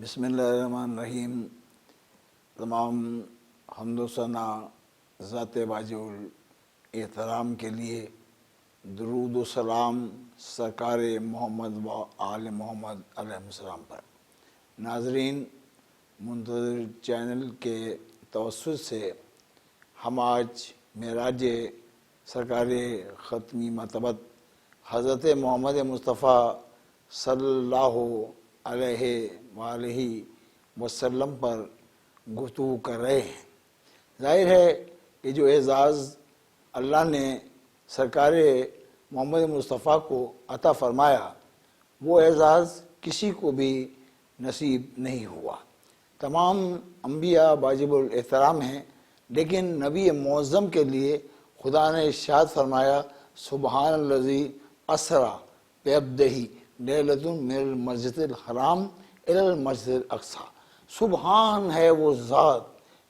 بسم اللہ الرحمن الرحیم۔ تمام حمد و ثنا ذات واجب الاحترام کے لیے، درود و سلام سرکار محمد و آل محمد علیہ السلام پر۔ ناظرین، منتظر چینل کے توسط سے ہم آج معراج سرکار ختمی مرتبت حضرت محمد مصطفیٰ صلی اللہ علیہ وآلہ وسلم پر گفتگو کر رہے ہیں۔ ظاہر ہے کہ جو اعزاز اللہ نے سرکار محمد مصطفیٰ کو عطا فرمایا، وہ اعزاز کسی کو بھی نصیب نہیں ہوا۔ تمام انبیاء واجب الاحترام ہیں، لیکن نبی معظم کے لیے خدا نے ارشاد فرمایا، سبحان الذی اسری بعبدہ لیلۃ من المسجد الحرام الی المسجد الاقصی۔ سبحان ہے وہ ذات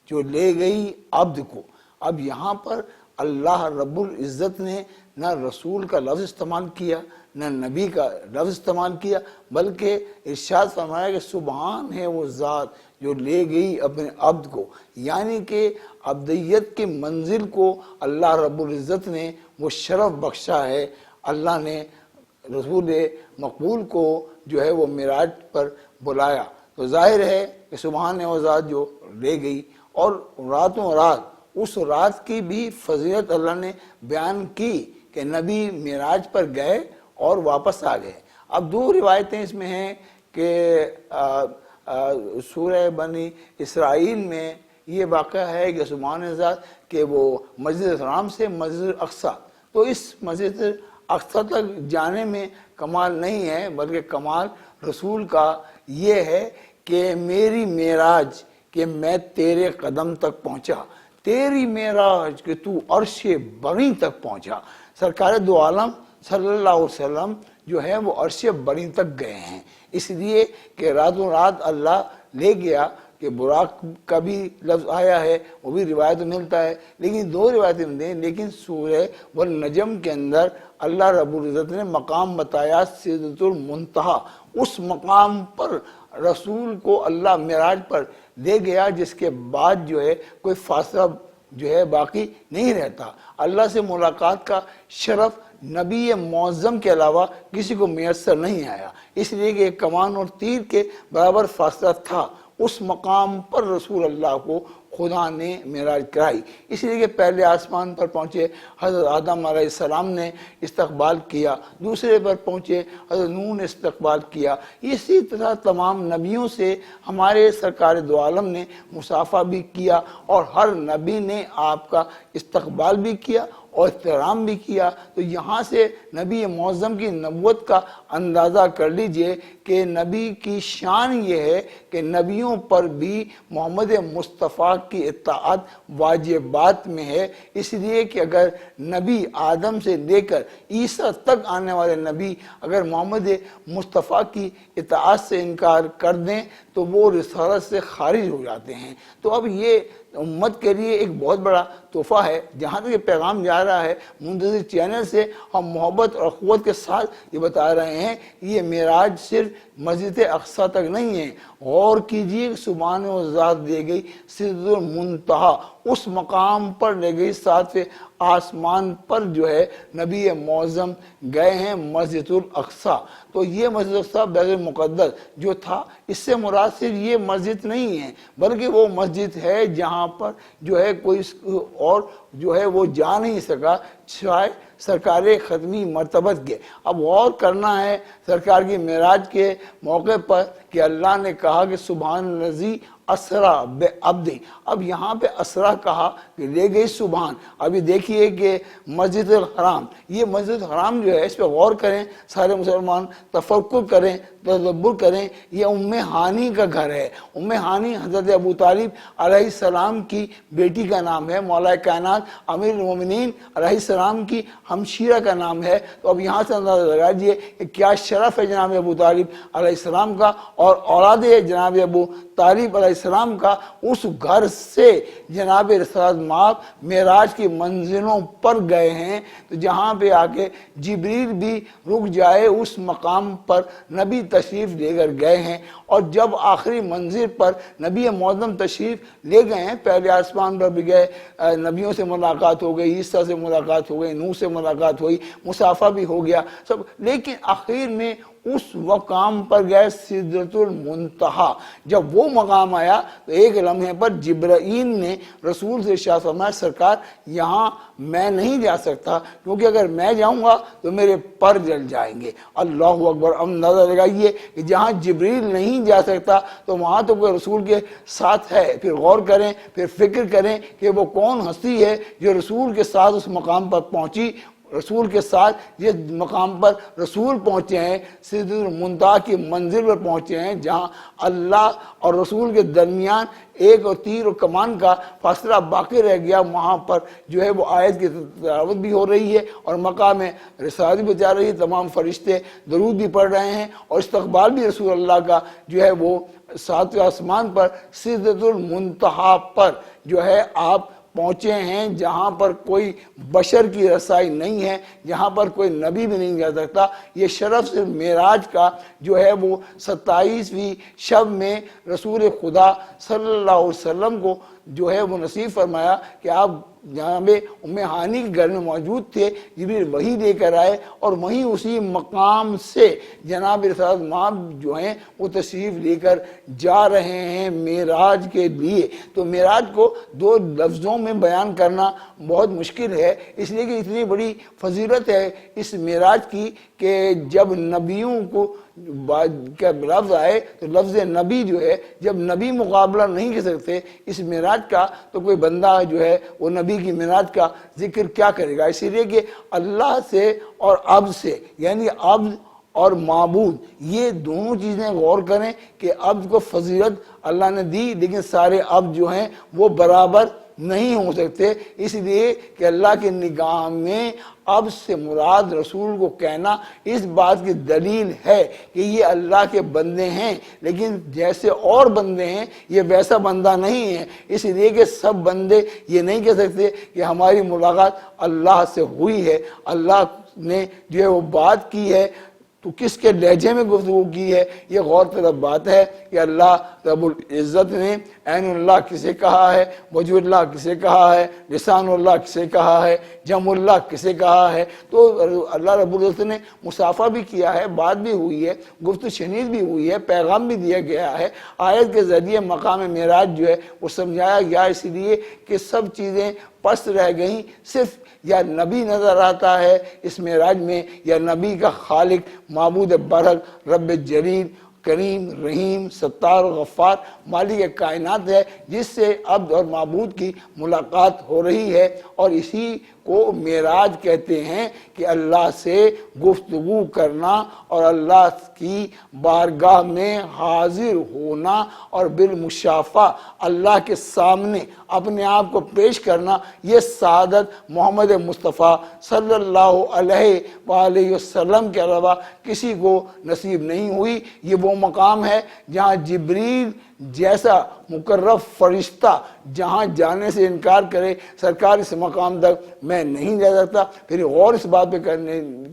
جو لے گئی عبد کو۔ اب یہاں پر اللہ رب العزت نے نہ رسول کا لفظ استعمال کیا، نہ نبی کا لفظ استعمال کیا، بلکہ ارشاد فرمایا کہ سبحان ہے وہ ذات جو لے گئی اپنے عبد کو، یعنی کہ عبدیت کی منزل کو اللہ رب العزت نے وہ شرف بخشا ہے۔ اللہ نے رسول مقبول کو جو ہے وہ معراج پر بلایا، تو ظاہر ہے کہ سبحان ہے وہ ذات جو لے گئی۔ اور راتوں رات اس رات کی بھی فضیلت اللہ نے بیان کی کہ نبی معراج پر گئے اور واپس آ گئے۔ اب دو روایتیں اس میں ہیں کہ سورہ بنی اسرائیل میں یہ واقعہ ہے کہ سبحان ذات کہ وہ مسجد الحرام سے مسجد الاقصی، تو اس مسجد اقصی تک جانے میں کمال نہیں ہے، بلکہ کمال رسول کا یہ ہے کہ میری معراج کہ میں تیرے قدم تک پہنچا، تیری معراج کہ تو عرش بری تک پہنچا۔ سرکار دو عالم صلی اللہ علیہ وسلم جو ہے وہ عرش بری تک گئے ہیں، اس لیے کہ راتوں رات اللہ لے گیا۔ کہ براق کا بھی لفظ آیا ہے، وہ بھی روایت ملتا ہے، لیکن دو روایتیں ملتی ہیں۔ لیکن سورہ والنجم کے اندر اللہ رب العزت نے مقام بتایا سدرۃ المنتہا، اس مقام پر رسول کو اللہ معراج پر لے گیا، جس کے بعد جو ہے کوئی فاصلہ جو ہے باقی نہیں رہتا۔ اللہ سے ملاقات کا شرف نبی معظم کے علاوہ کسی کو میسر نہیں آیا، اس لیے کہ کمان اور تیر کے برابر فاصلہ تھا۔ اس مقام پر رسول اللہ کو خدا نے معراج کرائی، اس لیے کہ پہلے آسمان پر پہنچے حضرت آدم علیہ السلام نے استقبال کیا، دوسرے پر پہنچے حضرت نوح نے استقبال کیا، اسی طرح تمام نبیوں سے ہمارے سرکار دو عالم نے مصافحہ بھی کیا، اور ہر نبی نے آپ کا استقبال بھی کیا اور احترام بھی کیا۔ تو یہاں سے نبی معظم کی نبوت کا اندازہ کر لیجئے کہ نبی کی شان یہ ہے کہ نبیوں پر بھی محمد مصطفیٰ کی اطاعت واجبات میں ہے، اس لیے کہ اگر نبی آدم سے لے کر عیسیٰ تک آنے والے نبی اگر محمد مصطفیٰ کی اطاعت سے انکار کر دیں تو وہ رسالت سے خارج ہو جاتے ہیں۔ تو اب یہ امت کے لیے ایک بہت بڑا تحفہ ہے۔ جہاں تک یہ پیغام جا رہا ہے منتظر چینل سے، ہم محبت اور قوت کے ساتھ یہ بتا رہے ہیں، یہ معراج صرف مسجد اقصی تک نہیں ہے۔ غور کیجئے، سبحان و ذات دے گئی سدرۃ المنتہا، اس مقام پر لے گئی، ساتویں آسمان پر جو ہے نبی معظم گئے ہیں مسجد الاقصی۔ تو یہ مسجد الاقصی بیت المقدس جو تھا، اس سے مراد صرف یہ مسجد نہیں ہے، بلکہ وہ مسجد ہے جہاں پر جو ہے کوئی اور جو ہے وہ جا نہیں سکا سوائے سرکار ختمی مرتبت کے۔ اب غور کرنا ہے سرکار کی معراج کے موقع پر کہ اللہ نے کہا کہ سبحان الذی اسری بعبدہ، اب یہاں پہ اسری کہا کہ لے گئی سبحان۔ اب یہ دیکھیے کہ مسجد الحرام، یہ مسجد الحرام جو ہے اس پہ غور کریں، سارے مسلمان تفکر کریں، تدبر کریں۔ یہ ام ہانی کا گھر ہے۔ ام ہانی حضرت ابو طالب علیہ السلام کی بیٹی کا نام ہے، مولا کائنات امیر المومنین علیہ السلام کی ہمشیرہ کا نام ہے۔ تو اب یہاں سے اندازہ لگائیے کہ کیا شرف ہے جناب ابو طالب علیہ السلام کا، اور اولاد جناب ابو طالب علیہ السلام کا۔ اس گھر سے جناب رسالت مآب معراج کی منزلوں پر گئے ہیں، تو جہاں پہ آ کے جبریل بھی رک جائے اس مقام پر، نبی تشریف لے کر گئے ہیں، اور جب آخری منزل پر نبی معظم تشریف لے گئے ہیں، پہلے آسمان پر بھی گئے، نبیوں سے ملاقات ہو گئی، عیسیٰ سے ملاقات ہو گئی، نوح سے ملاقات ہوئی، مصافحہ بھی ہو گیا سب، لیکن آخر میں اس مقام پر گئے سدرۃ المنتہا۔ جب وہ مقام آیا تو ایک لمحے پر جبرائیل نے رسول سے ارشاد فرمایا، سرکار یہاں میں نہیں جا سکتا، کیونکہ اگر میں جاؤں گا تو میرے پر جل جائیں گے۔ اللہ اکبر! اب نظر لگائیے کہ جہاں جبریل نہیں جا سکتا تو وہاں تو کوئی رسول کے ساتھ ہے۔ پھر غور کریں، پھر فکر کریں کہ وہ کون ہستی ہے جو رسول کے ساتھ اس مقام پر پہنچی، رسول کے ساتھ جس مقام پر رسول پہنچے ہیں، سدرۃ المنتہا کی منزل پر پہنچے ہیں، جہاں اللہ اور رسول کے درمیان ایک اور تیر اور کمان کا فاصلہ باقی رہ گیا، وہاں پر جو ہے وہ آیت کی تلاوت بھی ہو رہی ہے اور مقام رسالت بھی جا رہی ہے، تمام فرشتے درود بھی پڑھ رہے ہیں، اور استقبال بھی رسول اللہ کا جو ہے وہ ساتویں آسمان پر سدرۃ المنتہا پر جو ہے آپ پہنچے ہیں، جہاں پر کوئی بشر کی رسائی نہیں ہے، جہاں پر کوئی نبی بھی نہیں جا سکتا۔ یہ شرف صرف معراج کا جو ہے وہ 27ویں شب میں رسول خدا صلی اللہ علیہ وسلم کو جو ہے وہ نصیب فرمایا کہ آپ جناب ام ہانی کے گھر میں موجود تھے، جبریل وہی لے کر آئے، اور وہیں اسی مقام سے جناب رسالت مآب جو ہیں وہ تشریف لے کر جا رہے ہیں معراج کے لیے۔ تو معراج کو دو لفظوں میں بیان کرنا بہت مشکل ہے، اس لیے کہ اتنی بڑی فضیلت ہے اس معراج کی کہ جب نبیوں کو کا لفظ آئے تو لفظ نبی جو ہے، جب نبی مقابلہ نہیں کر سکتے اس معراج کا، تو کوئی بندہ جو ہے وہ نبی کی معراج کا ذکر کیا کرے گا؟ اسی لیے کہ اللہ سے اور عبد سے، یعنی عبد اور معبود، یہ دونوں چیزیں غور کریں کہ عبد کو فضیلت اللہ نے دی، لیکن سارے عبد جو ہیں وہ برابر نہیں ہو سکتے، اس لیے کہ اللہ کی نگاہ میں اب سے مراد رسول کو کہنا اس بات کی دلیل ہے کہ یہ اللہ کے بندے ہیں، لیکن جیسے اور بندے ہیں یہ ویسا بندہ نہیں ہے، اس لیے کہ سب بندے یہ نہیں کہہ سکتے کہ ہماری ملاقات اللہ سے ہوئی ہے، اللہ نے جو ہے وہ بات کی ہے تو کس کے لہجے میں گفتگو کی ہے۔ یہ غور طلب بات ہے کہ اللہ رب العزت نے عین اللہ کسے کہا ہے، وجہ اللہ کسے کہا ہے، لسان اللہ کسے کہا ہے، جم اللہ کسے کہا ہے۔ تو اللہ رب العزت نے مصافحہ بھی کیا ہے، بات بھی ہوئی ہے، گفت شنید بھی ہوئی ہے، پیغام بھی دیا گیا ہے، آیت کے ذریعے مقام معراج جو ہے وہ سمجھایا گیا، اس لیے کہ سب چیزیں پس رہ گئیں، صرف یا نبی نظر آتا ہے اس معراج میں، یا نبی کا خالق معبود برحق رب جلیل کریم رحیم ستار و غفار مالک کائنات ہے، جس سے عبد اور معبود کی ملاقات ہو رہی ہے، اور اسی کو معراج کہتے ہیں کہ اللہ سے گفتگو کرنا اور اللہ کی بارگاہ میں حاضر ہونا اور بالمشافہ اللہ کے سامنے اپنے آپ کو پیش کرنا، یہ سعادت محمد مصطفیٰ صلی اللہ علیہ وآلہ وسلم کے علاوہ کسی کو نصیب نہیں ہوئی۔ یہ وہ مقام ہے جہاں جبریل جیسا مقرب فرشتہ جہاں جانے سے انکار کرے، سرکار اس مقام تک میں نہیں جا سکتا۔ پھر غور اس بات پہ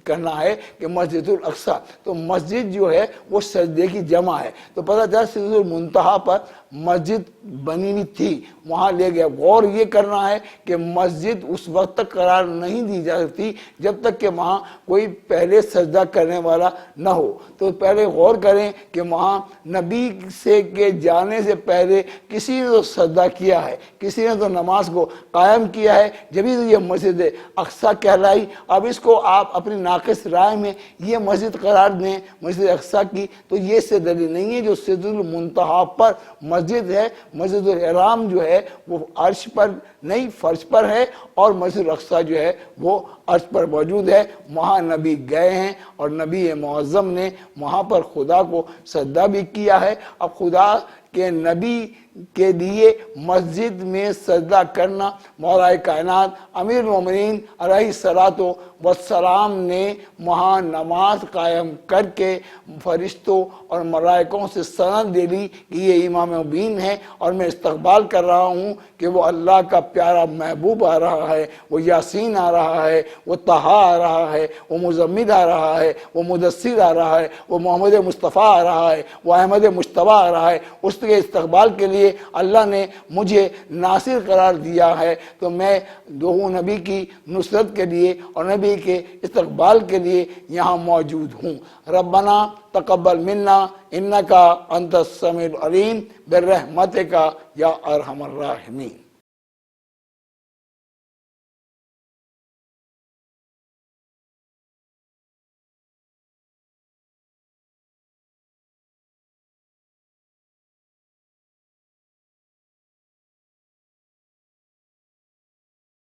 کرنا ہے کہ مسجد الاقصیٰ، تو مسجد جو ہے وہ سجدے کی جمع ہے، تو پتہ چلا سدرۃ المنتہا پر مسجد بنی ہوئی تھی، وہاں لے گیا۔ غور یہ کرنا ہے کہ مسجد اس وقت تک قرار نہیں دی جا سکتی جب تک کہ وہاں کوئی پہلے سجدہ کرنے والا نہ ہو۔ تو پہلے غور کریں کہ وہاں نبی سے کے جانے سے پہلے کسی نے تو سجدہ کیا ہے، کسی نے تو نماز کو قائم کیا ہے، جبھی تو یہ مسجد اقصیٰ کہلائی۔ اب اس کو آپ اپنی ناقص رائے میں یہ مسجد قرار دیں مسجد اقصیٰ کی، تو یہ سے دلیل نہیں ہے۔ جو سدرۃ المنتہا پر مسجد ہے، مسجد الحرام جو ہے وہ عرش پر نہیں فرش پر ہے، اور مسجد الاقصیٰ جو ہے وہ عرش پر موجود ہے۔ وہاں نبی گئے ہیں اور نبی معظم نے وہاں پر خدا کو سجدہ بھی کیا ہے۔ اب خدا کہ نبی کے لیے مسجد میں سجدہ کرنا مولا کائنات امیر المومنین علیہ الصلوۃ والسلام نے وہاں نماز قائم کر کے فرشتوں اور ملائکوں سے سند دے لی کہ یہ امام مبین ہے، اور میں استقبال کر رہا ہوں کہ وہ اللہ کا پیارا محبوب آ رہا ہے، وہ یاسین آ رہا ہے، وہ طہا آ رہا ہے، وہ مزمل آ رہا ہے، وہ مدثر آ رہا ہے، وہ محمد مصطفیٰ آ رہا ہے، وہ احمد مجتبیٰ آ رہا ہے۔ اس کے استقبال کے لیے اللہ نے مجھے ناصر قرار دیا ہے، تو میں دو نبی کی نصرت کے لیے اور نبی کے استقبال کے لیے یہاں موجود ہوں۔ ربنا تقبل منا انکا انت السمیع العلیم برحمتک یا ارحم الراحمین۔